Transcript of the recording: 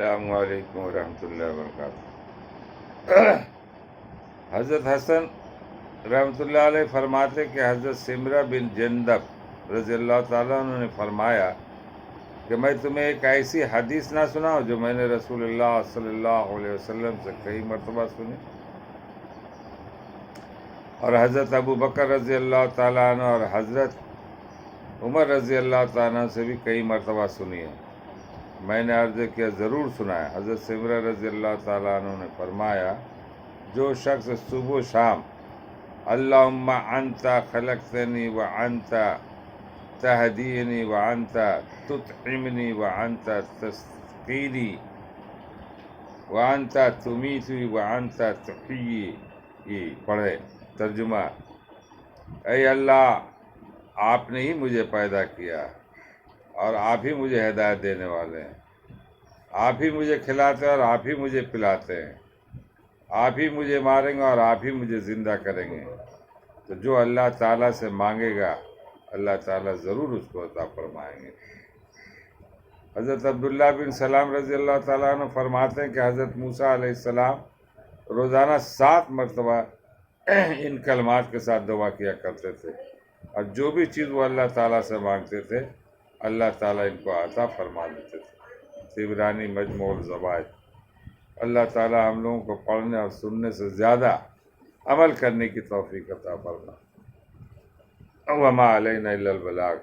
السلام علیکم ورحمۃ اللہ وبرکاتہ۔ حضرت حسن رحمۃ اللہ علیہ فرماتے کہ حضرت سمرہ بن جندب رضی اللہ تعالیٰ عنہ نے فرمایا کہ میں تمہیں ایک ایسی حدیث نہ سناؤں جو میں نے رسول اللہ صلی اللہ علیہ وسلم سے کئی مرتبہ سنی، اور حضرت ابو بکر رضی اللہ تعالیٰ عنہ اور حضرت عمر رضی اللہ تعالیٰ عنہ سے بھی کئی مرتبہ سنی ہے۔ میں نے عرض کیا ضرور سنا ہے۔ حضرت سمرہ رضی اللہ تعالیٰ عنہ نے فرمایا جو شخص صبح و شام اللہم انت خلقتنی وانت تہدینی وانت تطعمنی وانت تسقینی وانت تمیتی وانت تحیی پڑھے۔ ترجمہ: اے اللہ، آپ نے ہی مجھے پیدا کیا اور آپ ہی مجھے ہدایت دینے والے ہیں، آپ ہی مجھے کھلاتے ہیں اور آپ ہی مجھے پلاتے ہیں، آپ ہی مجھے ماریں گے اور آپ ہی مجھے زندہ کریں گے۔ تو جو اللہ تعالیٰ سے مانگے گا اللہ تعالیٰ ضرور اس کو عطا فرمائیں گے۔ حضرت عبداللہ بن سلام رضی اللہ تعالیٰ عنہ فرماتے ہیں کہ حضرت موسیٰ علیہ السلام روزانہ 7 مرتبہ ان کلمات کے ساتھ دعا کیا کرتے تھے، اور جو بھی چیز وہ اللہ تعالیٰ سے مانگتے تھے اللہ تعالیٰ ان کو عطا فرما دیتے تھے۔ طبرانی مجموع الزوائد۔ اللہ تعالیٰ ہم لوگوں کو پڑھنے اور سننے سے زیادہ عمل کرنے کی توفیق عطا فرما۔ وما علینا الا البلاغ۔